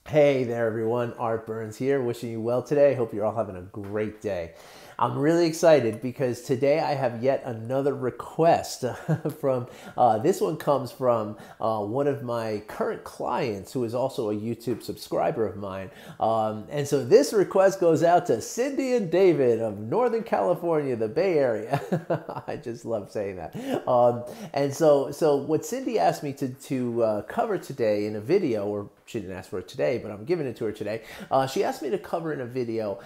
Hey there, everyone. Art Burns here, wishing you well today. Hope you're all having a great day. I'm really excited because today I have yet another request from. This one comes from one of my current clients who is also a YouTube subscriber of mine. And so this request goes out to Cindy and David of Northern California, the Bay Area. I just love saying that. And so what Cindy asked me to cover today in a video, or she didn't ask for it today, but I'm giving it to her today. She asked me to cover in a video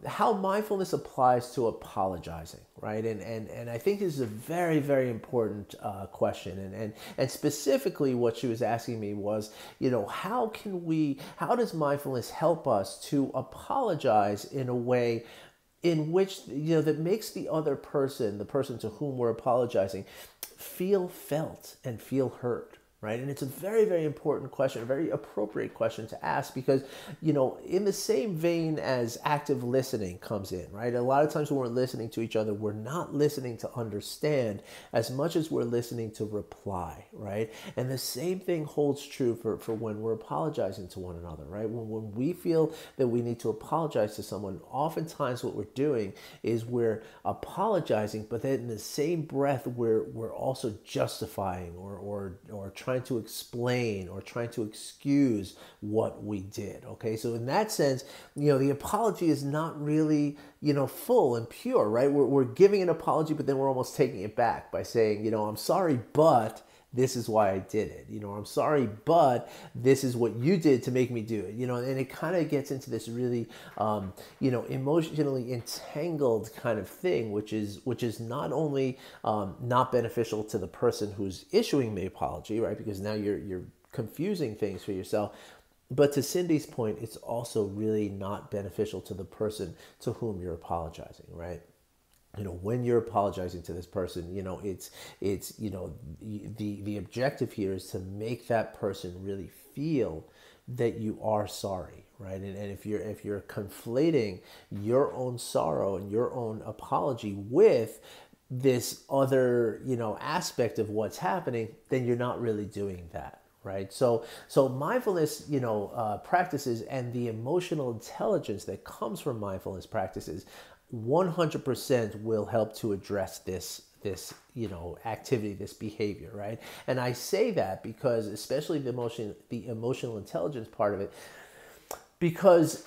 how mindfulness applies to apologizing, right? And I think this is a very, very important question. And specifically what she was asking me was, how does mindfulness help us to apologize in a way in which, that makes the other person, the person to whom we're apologizing, feel felt and feel heard, right? And it's a very, very important question, a very appropriate question to ask because, in the same vein as active listening comes in, right? A lot of times when we're listening to each other, we're not listening to understand as much as we're listening to reply, right? And the same thing holds true for when we're apologizing to one another, right? When we feel that we need to apologize to someone, oftentimes what we're doing is we're apologizing, but then in the same breath, we're also justifying or trying to explain or trying to excuse what we did. Okay, so in that sense, the apology is not really, full and pure, right? We're giving an apology, but then we're almost taking it back by saying, I'm sorry, but this is why I did it. I'm sorry, but this is what you did to make me do it. And it kind of gets into this really, emotionally entangled kind of thing, which is not only not beneficial to the person who's issuing the apology, right? Because now you're confusing things for yourself. But to Cindy's point, it's also really not beneficial to the person to whom you're apologizing, right? When you're apologizing to this person, it's the objective here is to make that person really feel that you are sorry, right? And if you're conflating your own sorrow and your own apology with this other aspect of what's happening, then you're not really doing that, right? So mindfulness, practices and the emotional intelligence that comes from mindfulness practices 100% will help to address this activity, this behavior, right? And I say that because especially the emotional intelligence part of it, because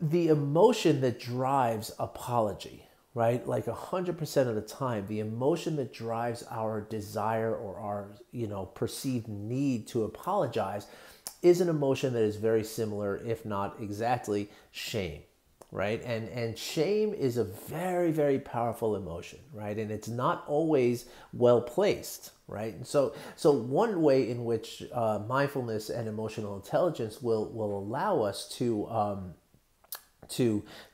the emotion that drives apology, right? Like 100% of the time, the emotion that drives our desire or our, perceived need to apologize is an emotion that is very similar, if not exactly, shame, right? And shame is a very, very powerful emotion, right? And it's not always well placed, right? And so one way in which mindfulness and emotional intelligence will allow us to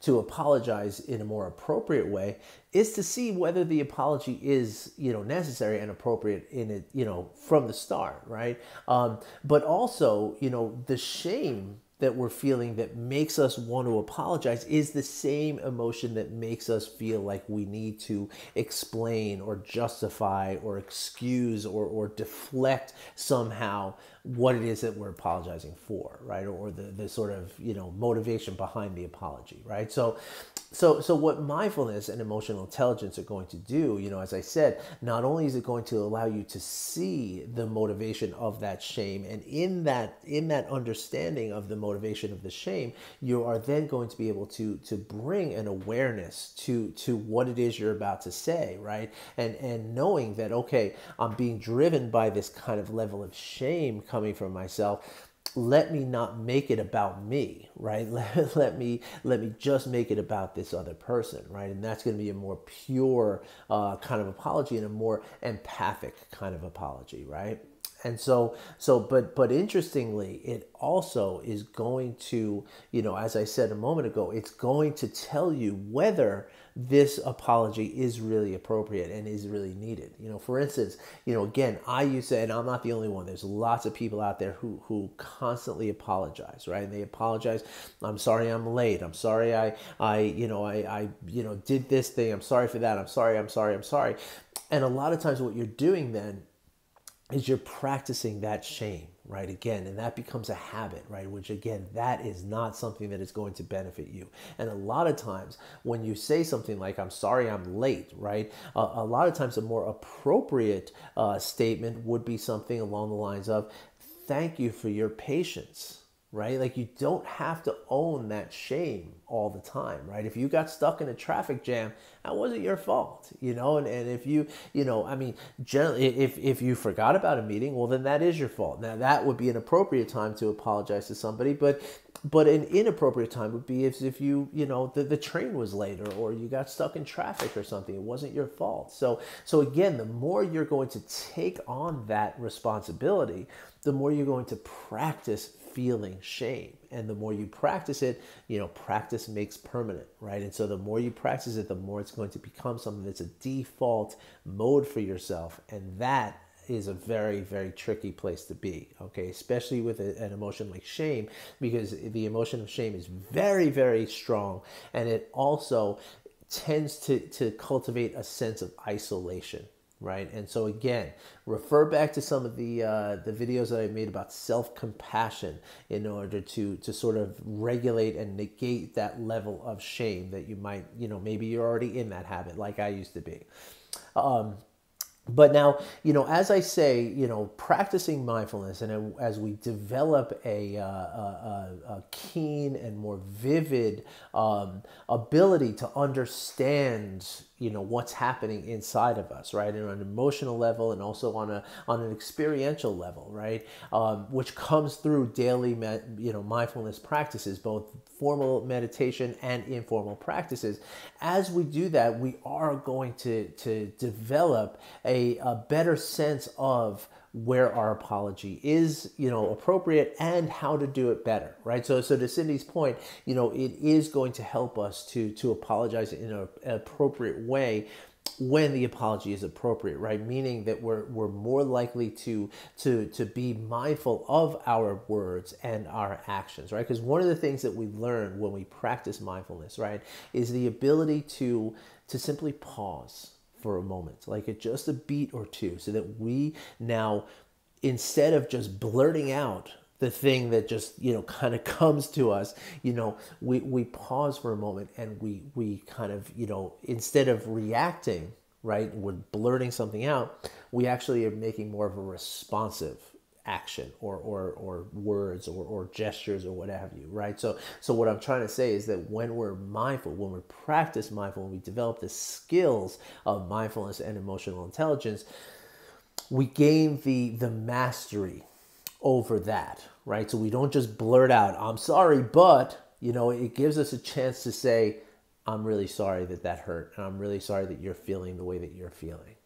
apologize in a more appropriate way is to see whether the apology is necessary and appropriate in it from the start, right? But also the shame that we're feeling that makes us want to apologize is the same emotion that makes us feel like we need to explain or justify or excuse or deflect somehow what it is that we're apologizing for, right? Or the sort of motivation behind the apology, right? So what mindfulness and emotional intelligence are going to do, as I said, not only is it going to allow you to see the motivation of that shame, and in that understanding of the motivation of the shame, you are then going to be able to bring an awareness to what it is you're about to say, right? And knowing that, okay, I'm being driven by this kind of level of shame coming from myself. Let me not make it about me, right? Let me just make it about this other person, right? And that's going to be a more pure kind of apology and a more empathic kind of apology, right? And but interestingly, it also is going to, as I said a moment ago, it's going to tell you whether this apology is really appropriate and is really needed. For instance, again, I used to, and I'm not the only one. There's lots of people out there who constantly apologize, right? And they apologize. I'm sorry I'm late. I'm sorry I did this thing. I'm sorry for that. I'm sorry. And a lot of times what you're doing then is you're practicing that shame, right? Again, and that becomes a habit, right? Which again, that is not something that is going to benefit you. And a lot of times when you say something like, I'm sorry I'm late, right? A lot of times a more appropriate statement would be something along the lines of, thank you for your patience, right? Like you don't have to own that shame all the time, right? If you got stuck in a traffic jam, that wasn't your fault, and if you, I mean, generally, if you forgot about a meeting, well, then that is your fault. Now that would be an appropriate time to apologize to somebody, but an inappropriate time would be if you, the train was late or you got stuck in traffic or something. It wasn't your fault. So again, the more you're going to take on that responsibility, the more you're going to practice feeling shame. And the more you practice it, practice makes permanent, right? And so the more you practice it, the more it's going to become something that's a default mode for yourself. And that is a very, very tricky place to be, okay? Especially with an emotion like shame, because the emotion of shame is very, very strong. And it also tends to cultivate a sense of isolation, right? And so again, refer back to some of the videos that I made about self-compassion in order to sort of regulate and negate that level of shame that you might, maybe you're already in that habit like I used to be. But now, as I say, practicing mindfulness, and as we develop a keen and more vivid ability to understand, what's happening inside of us, right, and on an emotional level, and also on an experiential level, right, which comes through daily, mindfulness practices, both formal meditation and informal practices. As we do that, we are going to develop a better sense of where our apology is, appropriate, and how to do it better, right? So to Cindy's point, it is going to help us to apologize in an appropriate way when the apology is appropriate, right? Meaning that we're more likely to be mindful of our words and our actions, right? Because one of the things that we learn when we practice mindfulness, right, is the ability to simply pause for a moment, like just a beat or two, so that we now, instead of just blurting out the thing that just, kind of comes to us, we pause for a moment and we kind of, instead of reacting, right, we're blurting something out, we actually are making more of a responsive action or words or gestures or what have you, right? So what I'm trying to say is that when we're mindful, when we practice mindful, when we develop the skills of mindfulness and emotional intelligence, we gain the mastery over that, right? So we don't just blurt out, I'm sorry, but, it gives us a chance to say, I'm really sorry that hurt, and I'm really sorry that you're feeling the way that you're feeling.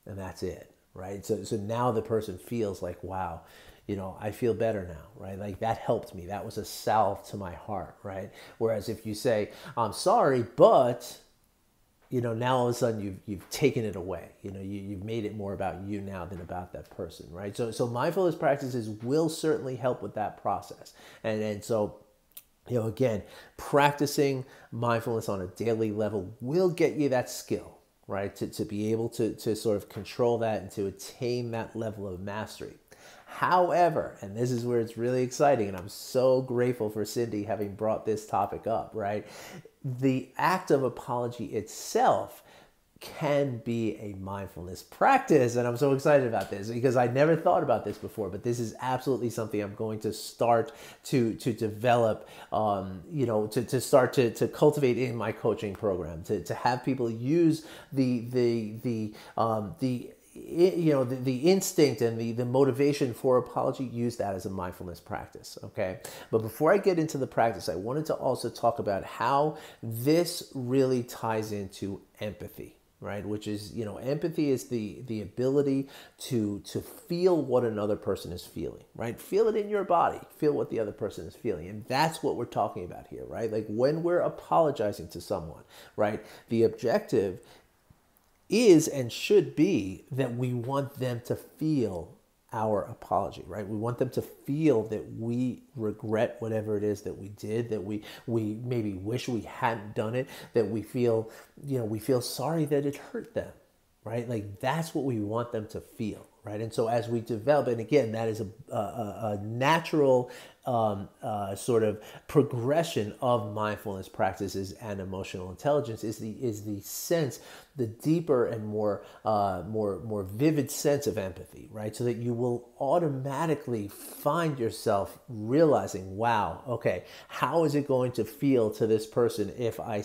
And that's it. Right. So now the person feels like, wow, I feel better now. Right. Like that helped me. That was a salve to my heart. Right. Whereas if you say, I'm sorry, but, now all of a sudden you've taken it away. You've made it more about you now than about that person. Right. So mindfulness practices will certainly help with that process. And so, again, practicing mindfulness on a daily level will get you that skill, right? To be able to sort of control that and to attain that level of mastery. However, and this is where it's really exciting, and I'm so grateful for Cindy having brought this topic up, right? The act of apology itself can be a mindfulness practice. And I'm so excited about this because I never thought about this before, but this is absolutely something I'm going to start to develop, to start to cultivate in my coaching program, to have people use the instinct and the motivation for apology, use that as a mindfulness practice, okay? But before I get into the practice, I wanted to also talk about how this really ties into empathy, right? Which is, empathy is the ability to feel what another person is feeling, right? Feel it in your body, feel what the other person is feeling. And that's what we're talking about here, right? Like when we're apologizing to someone, right? The objective is and should be that we want them to feel our apology, right? We want them to feel that we regret whatever it is that we did, that we maybe wish we hadn't done it, that we feel, we feel sorry that it hurt them, right? Like that's what we want them to feel, right? And so as we develop, and again, that is a natural sort of progression of mindfulness practices and emotional intelligence is the sense, the deeper and more vivid sense of empathy, right? So that you will automatically find yourself realizing, wow, okay, how is it going to feel to this person if I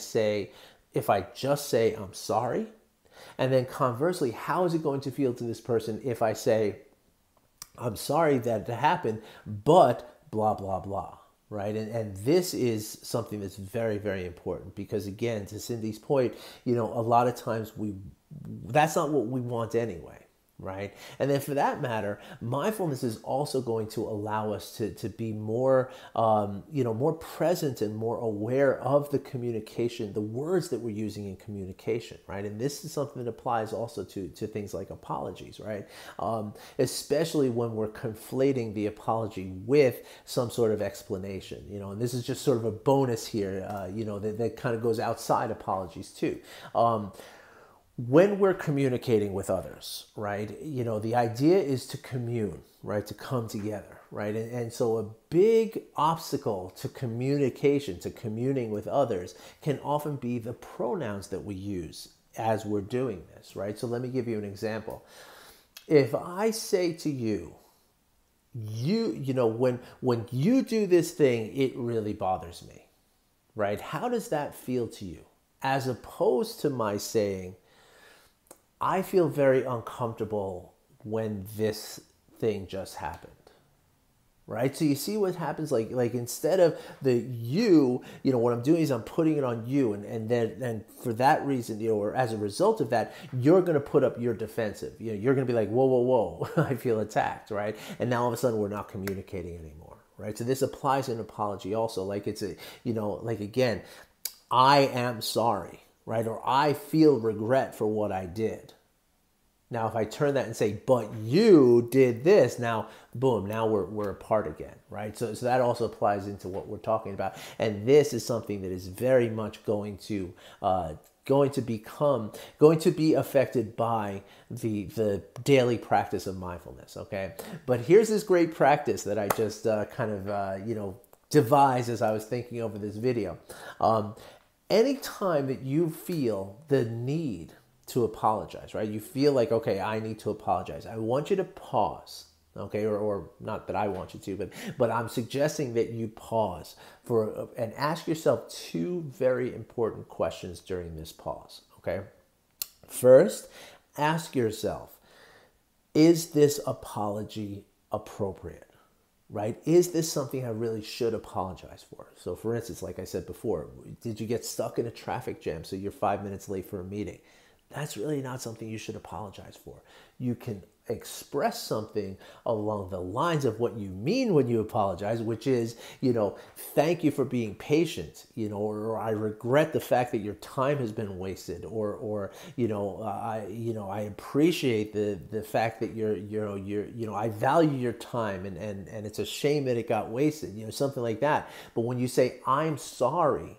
just say I'm sorry? And then conversely, how is it going to feel to this person if I say, I'm sorry that it happened, but blah, blah, blah, right? And this is something that's very, very important because, again, to Cindy's point, a lot of times that's not what we want anyway. Right. And then for that matter, mindfulness is also going to allow us to be more, more present and more aware of the communication, the words that we're using in communication. Right. And this is something that applies also to things like apologies. Right. Especially when we're conflating the apology with some sort of explanation, and this is just sort of a bonus here, that kind of goes outside apologies too. When we're communicating with others, right, the idea is to commune, right, to come together, right? And so a big obstacle to communication, to communing with others, can often be the pronouns that we use as we're doing this, right? So let me give you an example. If I say to you, when you do this thing, it really bothers me, right? How does that feel to you? As opposed to my saying, I feel very uncomfortable when this thing just happened, right? So you see what happens, like instead of the what I'm doing is I'm putting it on you, and for that reason, or as a result of that, you're going to put up your defensive. You're going to be like, whoa, whoa, whoa, I feel attacked, right? And now all of a sudden we're not communicating anymore, right? So this applies in apology also, like it's again, I am sorry, right? Or I feel regret for what I did. Now, if I turn that and say, but you did this, now, boom, now we're apart again, right? So that also applies into what we're talking about. And this is something that is very much going to be affected by the daily practice of mindfulness, okay? But here's this great practice that I just devised as I was thinking over this video. Anytime that you feel the need to apologize, right? You feel like, okay, I need to apologize. I want you to pause, okay? Or not that I want you to, but I'm suggesting that you pause and ask yourself two very important questions during this pause, okay? First, ask yourself, is this apology appropriate? Right? Is this something I really should apologize for? So for instance, like I said before, did you get stuck in a traffic jam so you're 5 minutes late for a meeting? That's really not something you should apologize for. You can express something along the lines of what you mean when you apologize, which is, thank you for being patient, or I regret the fact that your time has been wasted, or I appreciate the fact that I value your time and it's a shame that it got wasted, something like that. But when you say, I'm sorry,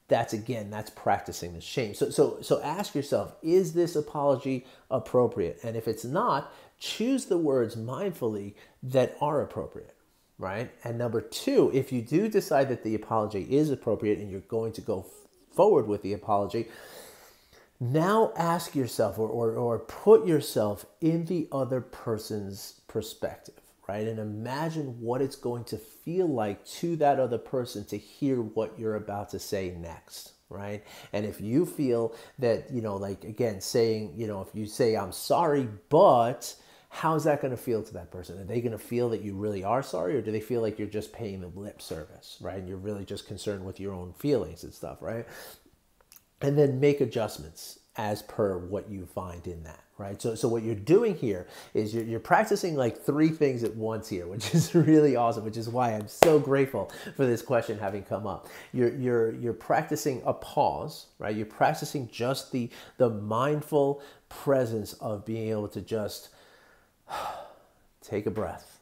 that's practicing the shame. So ask yourself, is this apology appropriate? And if it's not, choose the words mindfully that are appropriate, right? And number two, if you do decide that the apology is appropriate and you're going to go forward with the apology, now ask yourself or put yourself in the other person's perspective. Right? And imagine what it's going to feel like to that other person to hear what you're about to say next, right? And if you feel that, again, saying, if you say, I'm sorry, but how's that going to feel to that person? Are they going to feel that you really are sorry, or do they feel like you're just paying them lip service, right? And you're really just concerned with your own feelings and stuff, right? And then make adjustments as per what you find in that, right? So what you're doing here is you're practicing like three things at once here, which is really awesome, which is why I'm so grateful for this question having come up. You're practicing a pause, right? You're practicing just the mindful presence of being able to just take a breath,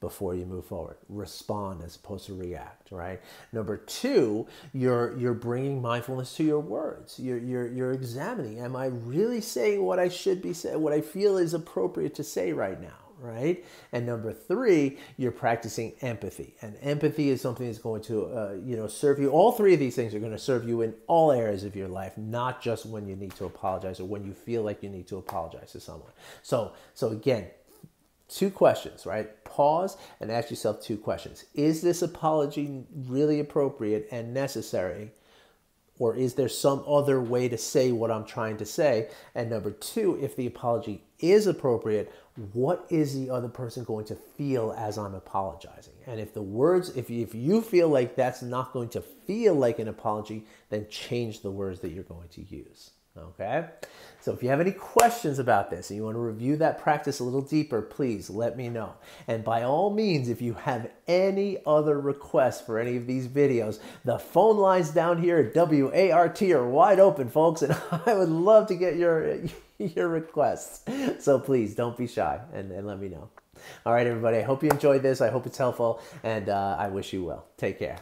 before you move forward. Respond as opposed to react, right? Number two, you're bringing mindfulness to your words. You're examining, am I really saying what I should be saying, what I feel is appropriate to say right now, right? And number three, you're practicing empathy. And empathy is something that's going to, serve you. All three of these things are going to serve you in all areas of your life, not just when you need to apologize or when you feel like you need to apologize to someone. So again, two questions, right? Pause and ask yourself two questions. Is this apology really appropriate and necessary? Or is there some other way to say what I'm trying to say? And number two, if the apology is appropriate, what is the other person going to feel as I'm apologizing? And if the words, if you feel like that's not going to feel like an apology, then change the words that you're going to use. Okay? So if you have any questions about this and you want to review that practice a little deeper, please let me know. And by all means, if you have any other requests for any of these videos, the phone lines down here at WART are wide open, folks, and I would love to get your requests. So please don't be shy and let me know. All right, everybody, I hope you enjoyed this. I hope it's helpful, and I wish you well. Take care.